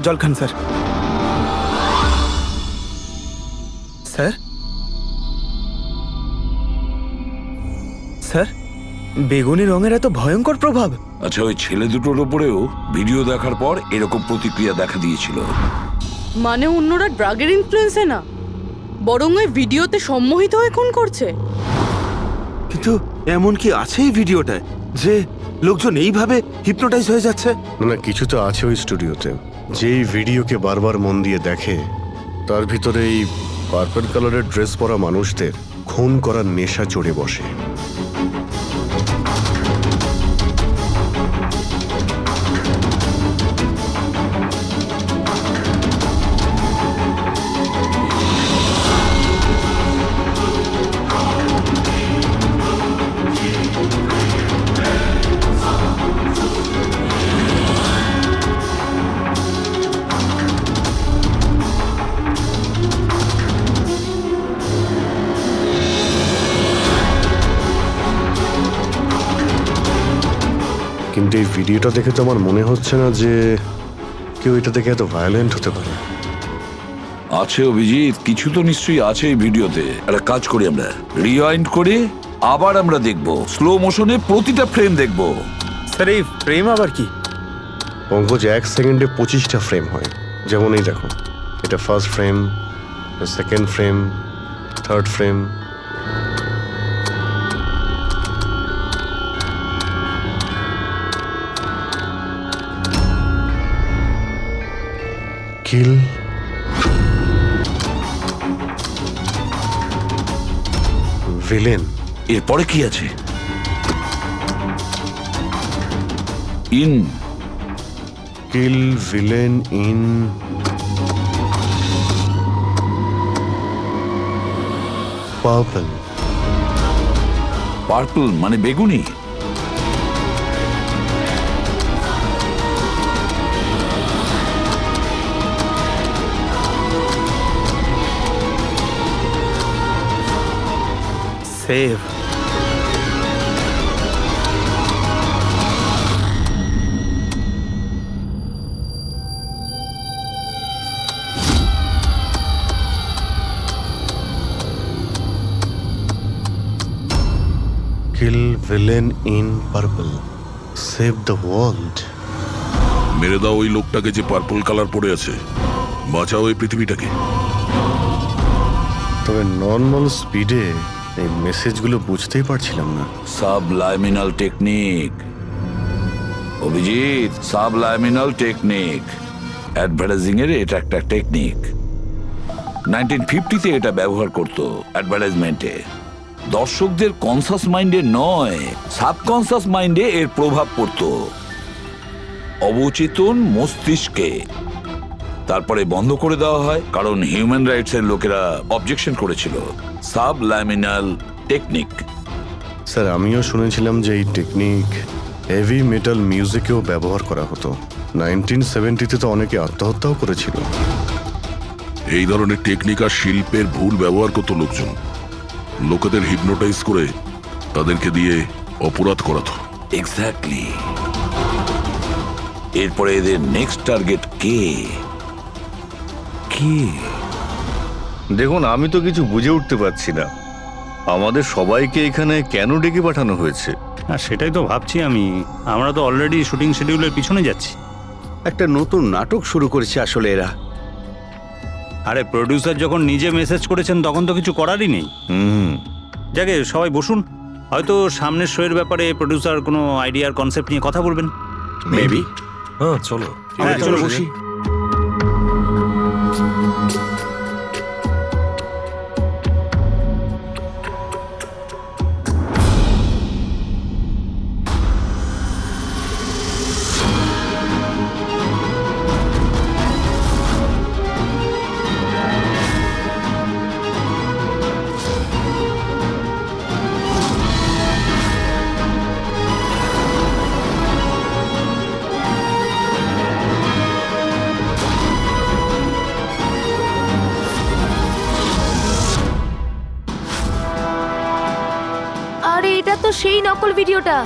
জল খান স্যার। স্যার স্যার বেগুনি রঙের এত ভয়ঙ্কর প্রভাব। আচ্ছা, ওই ছেলে দুটোর উপরেও ভিডিও দেখার পর এরকম প্রতিক্রিয়া দেখা দিয়েছিল। মানে অন্যরা ড্রাগের ইনফ্লুয়েন্সে না, বরং ওই ভিডিওতে সম্মোহিত হয়ে খুন করছে। কিন্তু এমন কি আছে এই ভিডিওটায় যে লোকজন এইভাবে হিপনোটাইজ হয়ে যাচ্ছে? না কিছু তো আছে ওই স্টুডিওতে। যেই ভিডিওকে বারবার মন দিয়ে দেখে তার ভিতরে এই পার্পল কালারের ড্রেস পরা মানুষদের খুন করার নেশা চড়ে বসে। কিন্তু এই ভিডিওটা দেখে তো আমার মনে হচ্ছে না যে কেউ এটা দেখে এত ভায়োলেন্ট হতে পারে। আছে অভিজিৎ, কিছু তো নিশ্চয়ই আছে এই ভিডিওতে। একটা কাজ করি, আমরা রিওয়াইন্ড করে আবার আমরা দেখব, স্লো মোশনে প্রতিটা ফ্রেম দেখব। স্যার এই ফ্রেম আবার কি? পঙ্কজ, 1 সেকেন্ডে 25টা ফ্রেম হয়। যেমন এই দেখো, এটা first frame, second frame, third frame. Kill, villain. এরপরে কি আছে? In, kill villain in purple. Purple মানে বেগুনি? Save. Kill villain in purple, save the world. মেরে দাও ওই লোকটাকে যে পার্পল কালার পরে আছে, বাঁচাও এই পৃথিবীটাকে। তবে নর্মাল স্পিডে এই মেসেজগুলো বুঝতেই পারছিলাম না। সাবলাইমিনাল টেকনিক অভিজিৎ, সাবলাইমিনাল টেকনিক। অ্যাডভার্টাইজিং এর এটা একটা টেকনিক। 1950-তে এটা ব্যবহার করত অ্যাডভার্টাইজমেন্টে। দর্শকদের কনসাস মাইন্ডে নয়, সাবকনসাস মাইন্ডে এর প্রভাব পড়ত, অবচেতন মস্তিষ্কে। তারপরে বন্ধ করে দেওয়া হয়, কারণ হিউম্যান রাইটস এর লোকেরা অবজেকশন করেছিল। সাবলাইমিনাল টেকনিক। স্যার, আমিও শুনেছিলাম যে এই টেকনিক হেভি মেটাল মিউজিকেও ব্যবহার করা হতো। 1970-তে তো অনেকে আত্মহত্যাও করেছিল। এই ধরনের টেকনিক আর শিল্পের ভুল ব্যবহার করতো লোকজন। লোকেদের হিপনোটাইজ করে তাদেরকে দিয়ে অপরাধ করাতো। এক্স্যাক্টলি। এরপরে এদের নেক্সট টার্গেট কে? দেখুন, আমি তো কিছু বুঝে উঠতে পারছি না। আমাদের সবাইকে এখানে কেন ডেকে পাঠানো হয়েছে? হ্যাঁ, সেটাই তো ভাবছি আমি। আমরা তো অলরেডি শুটিং শিডিউলের পিছনে যাচ্ছি। একটা নতুন নাটক শুরু করেছে আসলে এরা। আরে প্রডিউসার যখন নিজে মেসেজ করেছেন তখন তো কিছু করারই নেই। যাকে সবাই বসুন, হয়তো সামনের শোয়ের ব্যাপারে প্রডিউসার কোনো আইডিয়ার কনসেপ্ট নিয়ে কথা বলবেন। মেবি। হ্যাঁ চলো। হ্যাঁ, চলো বসি। আরে এটা তো সেই নকল ভিডিওটা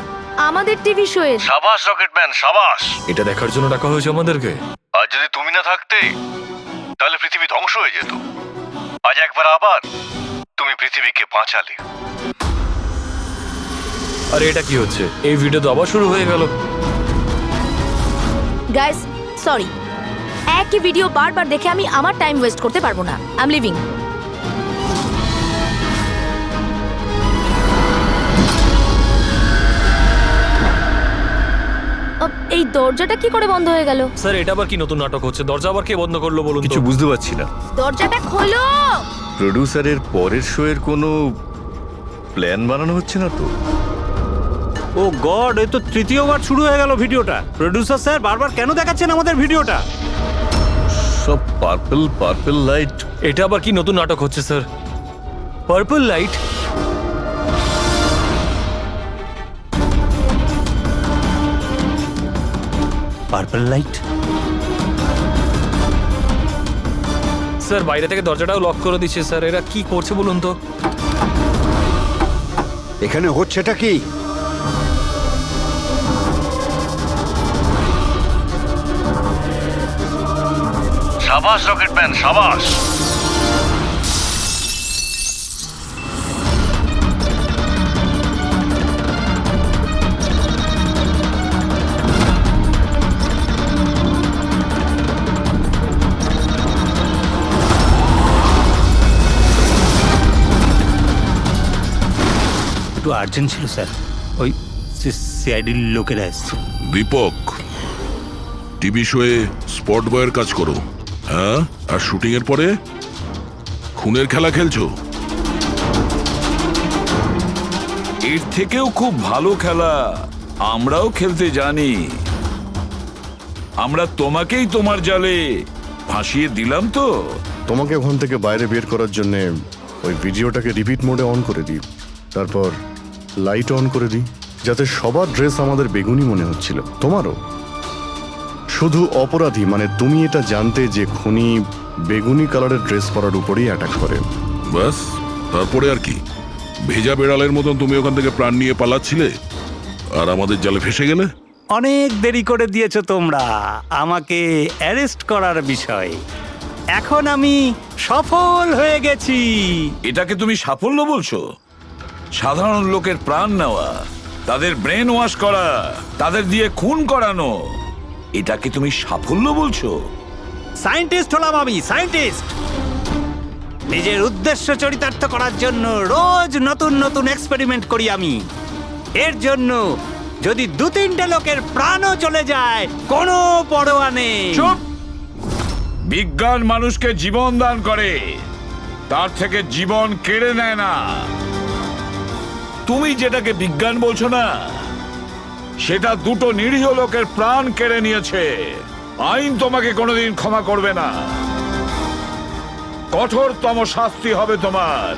আমাদের টিভি শোয়ের। সাবাস রকেটম্যান, সাবাস। এটা দেখার জন্য ডাকা হয়েছে আমাদেরকে। আর যদি তুমি না থাকতে তাহলে পৃথিবী ধ্বংস হয়ে যেত। আজ একবার আবার তুমি পৃথিবীকে বাঁচালে। আরে এটা কি হচ্ছে? এই ভিডিও তো আবার শুরু হয়ে গেল। গাইস, সরি, একই ভিডিও বারবার দেখে আমি আমার টাইম ওয়েস্ট করতে পারবো না। I am living. এই দরজাটা কি করে বন্ধ হয়ে গেল? স্যার, এটা আবার কি নতুন নাটক হচ্ছে? দরজা আবার কে বন্ধ করলো বলুন তো? কিছু বুঝতে পারছি না। দরজাটা খোলো। প্রডিউসারের পরের শো এর কোনো প্ল্যান বানানো হচ্ছে না তো? ও গড, এই তো তৃতীয়বার শুরু হয়ে গেল ভিডিওটা। প্রডিউসার স্যার বারবার কেন দেখাচ্ছেন আমাদের ভিডিওটা? সব পার্পল পার্পল লাইট। এটা আবার কি নতুন নাটক হচ্ছে sir? Purple light? Purple light? Sir, বাইরে থেকে দরজাটাও লক করে দিচ্ছে স্যার। এরা কি করছে বলুন তো? এখানে হচ্ছেটা কি? সাবাস রকেটম্যান, সাবাস। একটু আর্জেন্ট ছিল স্যার, ওই সিআইডির লোকেরা এসছে। দীপক, টিভি শোয়ে স্পট বয়ের কাজ করো, হ্যাঁ? আর শুটিং এর পরে খুনের খেলা খেলছো। এর থেকেও খুব ভালো খেলা আমরাও খেলতে জানি। আমরা তোমাকেই তোমার জালে ফাঁসিয়ে দিলাম তো। তোমাকে ওখান থেকে বাইরে বের করার জন্য ওই ভিডিওটাকে রিপিট মোডে অন করে দিই, তারপর লাইট অন করে দিই, যাতে সবার ড্রেস আমাদের বেগুনি মনে হচ্ছিল, তোমারও। শুধু অপরাধী মানে তুমি এটা জানতে যে খুনি বেগুনি কালারের ড্রেস পরার উপরেই অ্যাটাক করে। ব্যাস, তারপরে আর কি? ভেজা বেড়ালের মতন তুমি ওখান থেকে প্রাণ নিয়ে পালাচ্ছিলে আর আমাদের জালে ফেসে গেলে। অনেক দেরি করে দিয়েছো তোমরা আমাকে অ্যারেস্ট করার বিষয়ে। এখন আমি সফল হয়ে গেছি। এটাকে তুমি সাফল্য বলছো? সাধারণ লোকের প্রাণ নেওয়া, তাদের ব্রেন ওয়াশ করা, তাদের দিয়ে খুন করানো, এটাকে তুমি সাফল্য বলছো? সায়েন্টিস্ট হলাম আমি, সায়েন্টিস্ট। নিজের উদ্দেশ্য চরিতার্থ করার জন্য রোজ নতুন নতুন এক্সপেরিমেন্ট করি আমি। এর জন্য যদি 2-3টে লোকের প্রাণও চলে যায় কোনো পরোয়া নেই। চুপ! বিজ্ঞান মানুষকে জীবন দান করে, তার থেকে জীবন কেড়ে নেয় না। তুমি যেটাকে বিজ্ঞান বলছো না, সেটা 2টো নিরীহ লোকের প্রাণ কেড়ে নিয়েছে। আইন তোমাকে কোনোদিন ক্ষমা করবে না। কঠোরতম শাস্তি হবে তোমার।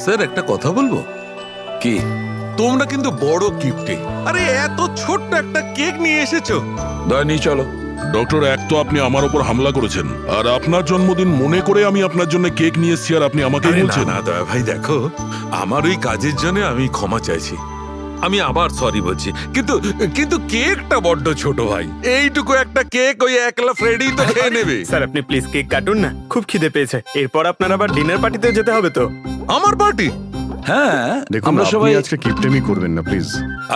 স্যার, একটা কথা বলবো কি? তোমরা কিন্তু বড় গিফটে, আরে এত ছোট্ট একটা কেক নিয়ে এসেছো। দয়া নিয়ে চলো। ডক্টর, এক তো আপনি আমার উপর হামলা করেছেন, আর আপনার জন্মদিন মনে করে আমি আপনার জন্য কেক নিয়ে এসেছি, আর আপনি আমাকে আরে বলছেন। না দয়া ভাই, দেখো আমার ওই কাজের জন্য আমি ক্ষমা চাইছি, আমি আবার সরি বলছি, কিন্তু কিন্তু কেকটা বড্ড ছোট ভাই। এইটুকু একটা কেক ওই একলা ফ্রেডি তো খেয়ে নেবে। স্যার আপনি প্লিজ কেক কাটুন না, খুব খিদে পেয়েছে। এরপর আপনার আবার ডিনার পার্টিতে যেতে হবে তো। আমার পার্টি? হ্যাঁ, দেখুন, আমরা আপনি সবাই আজকে কিপটেমি করবেন না প্লিজ।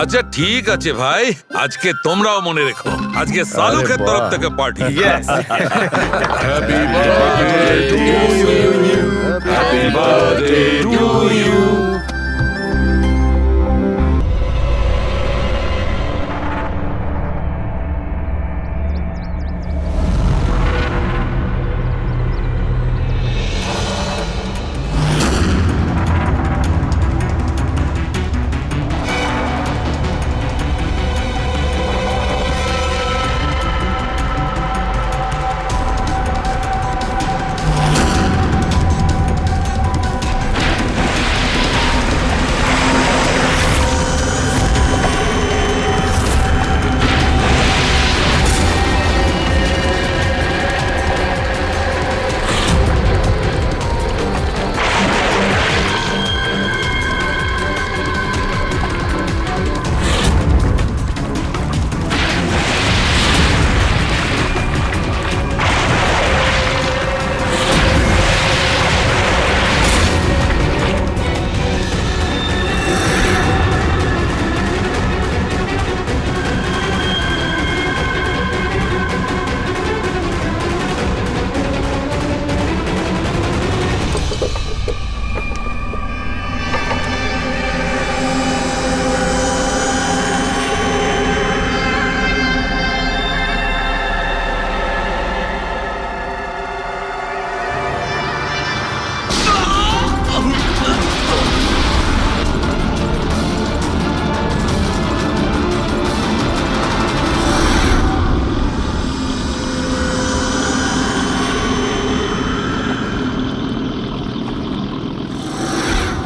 আচ্ছা ঠিক আছে ভাই, আজকে তোমরাও মনে রেখো, আজকে সালুকের বাহ। তরফ থেকে party. Yes. Happy birthday to you, happy birthday to you.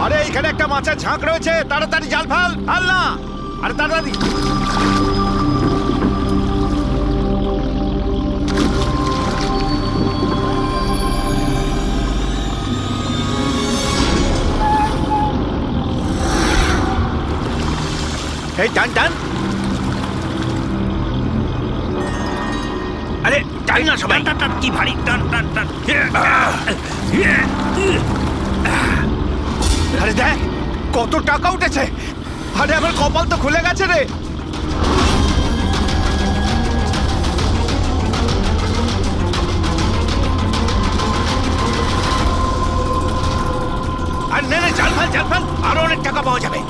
আরে এখানে একটা মাছের ঝাঁক রয়েছে, তাড়াতাড়ি জাল ফেল। ফেল না, আরে তাড়াতাড়ি। এই টান টান। আরে টান না সবাই, টান টান, কি ভারী, টান টান টান। আরে দেখ কত টাকা উঠেছে। আরে আমার কপাল তো খুলে গেছে রে। আর নে নে, জাল ফেল, জাল ফেল, আরো অনেক টাকা পাওয়া যাবে।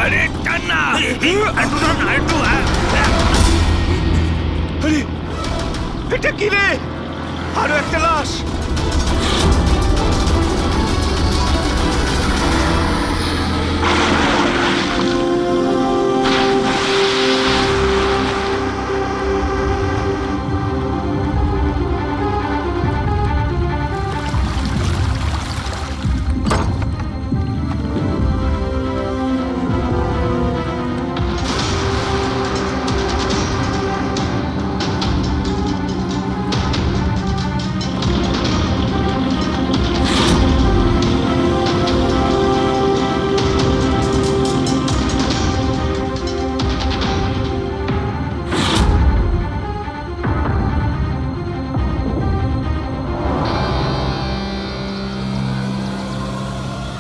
আরে টান না, একটু টান না, একটু। আরে এটা কি রে? আরো একটা লাশ।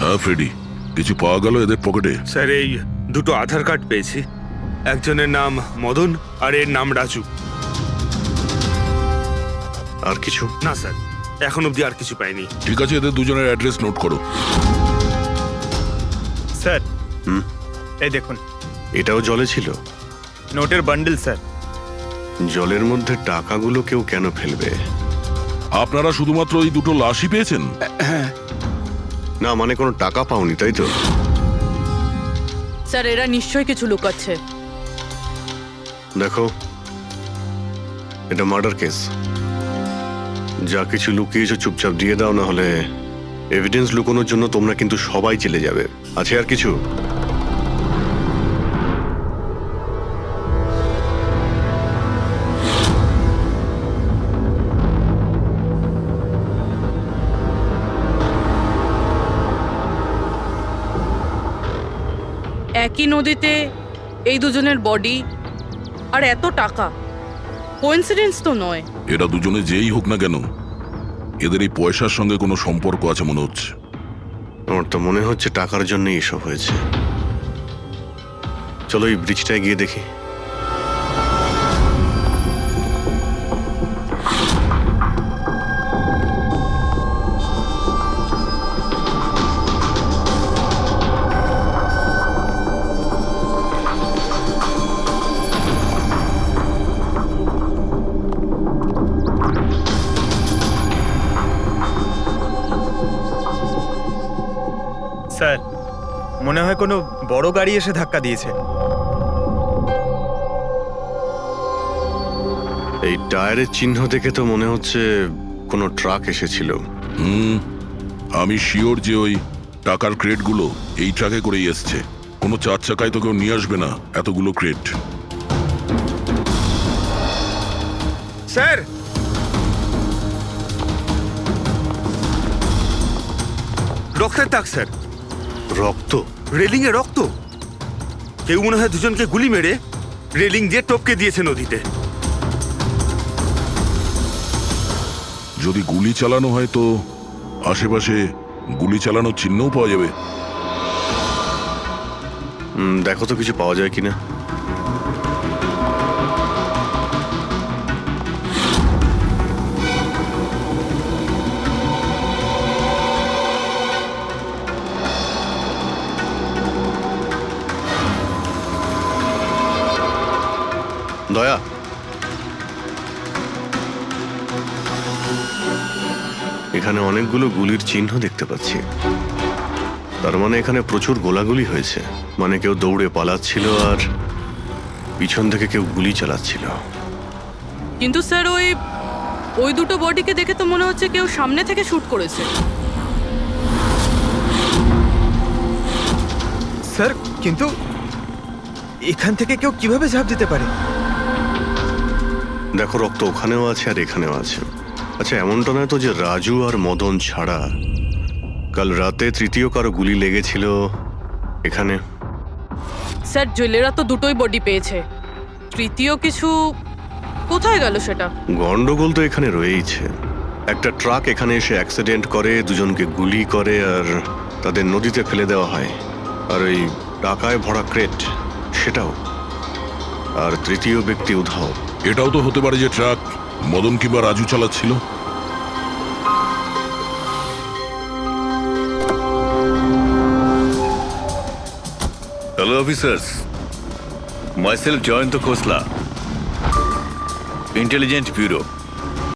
হ্যাঁ ফ্রেডি, কিছু পাওয়া গেল এদের পকেটে? স্যার এই দুটো আধার কার্ড পেয়েছি। একজনের নাম মদন আর এর নাম রাজু। আর কিছু? না স্যার, এখন অবধি আর কিছু পাইনি। ঠিক আছে, এদের দুজনের অ্যাড্রেস নোট করো। স্যার হুম, এই দেখুন, এটাও জলে ছিল? নোটের বান্ডেল স্যার। জলের মধ্যে টাকাগুলো কেউ কেন ফেলবে? আপনারা শুধুমাত্র এই দুটো লাশই পেয়েছেন? না মানে কোনো টাকা পাওনি তাই তো? স্যার এরা নিশ্চয়ই কিছু লুকাচ্ছে। দেখো, এটা মার্ডার কেস। যা কিছু লুকিয়েছো চুপচাপ দিয়ে দাও, না হলে এভিডেন্স লুকানোর জন্য তোমরা কিন্তু সবাই চলে যাবে। আছে আর কিছু? একই নদীতে এই দুজনের বডি আর এত টাকা, কোইন্সিডেন্স তো নয়। এরা দুজনে যেই হোক না কেন, এদের এই পয়সার সঙ্গে কোনো সম্পর্ক আছে মনে হচ্ছে। আমার তো মনে হচ্ছে টাকার জন্যই এসব হয়েছে। চলো এই ব্রিজটায় গিয়ে দেখি। স্যার মনে হয় কোনো বড় গাড়ি এসে ধাক্কা দিয়েছে। এই টায়ারের চিহ্ন দেখে তো মনে হচ্ছে কোনো ট্রাক এসেছিল। আমি শিওর যে ওই টাকার ক্রেটগুলো এই ট্রাকে করেই এসছে। কোনো চার চাকায় তো কেউ নিয়ে আসবে না এতগুলো ক্রেট। স্যার, রক্তের দাগ স্যার। রক্ত? রেলিং এ রক্ত। কেউ মনে হয় দুজনকে গুলি মেরে রেলিং দিয়ে টপকে দিয়েছে নদীতে। যদি গুলি চালানো হয় তো আশেপাশে গুলি চালানোর চিহ্নও পাওয়া যাবে। দেখো তো কিছু পাওয়া যায় কিনা। দয়া, এখানে অনেকগুলো গুলির চিহ্ন দেখতে পাচ্ছি। তার মানে এখানে প্রচুর গোলাগুলি হয়েছে। মানে কেউ দৌড়ে পালাচ্ছিল আর পিছন থেকে কেউ গুলি চালাচ্ছিল। কিন্তু স্যার ওই দুটো বডিকে দেখে তো মনে হচ্ছে কেউ সামনে থেকে শুট করেছে। স্যার কিন্তু এখান থেকে কেউ কিভাবে ঝাঁপ দিতে পারে? দেখো রক্ত ওখানেও আছে আর এখানেও আছে। আচ্ছা এমনটা নয় তো যে রাজু আর মদন ছাড়া কাল রাতে তৃতীয় কারো গুলি লেগেছিল এখানে? স্যার জুয়েলেরা তো দুটোই বডি পেয়েছে, তৃতীয় কিছু কোথায় গেল সেটা? গন্ডগোল তো এখানে রয়েইছে। একটা ট্রাক এখানে এসে অ্যাক্সিডেন্ট করে, দুজনকে গুলি করে আর তাদের নদীতে ফেলে দেওয়া হয়। আর ওই টাকায় ভরা ক্রেট সেটাও। আর তৃতীয় ব্যক্তি উধাও। এটাও তো হতে পারে যে ট্রাক মদন কিংবা রাজু চালাচ্ছিল। হ্যালো অফিসার্স, মাইসেলফ জয়ন্ত খোসলা, ইন্টেলিজেন্ট ব্যুরো।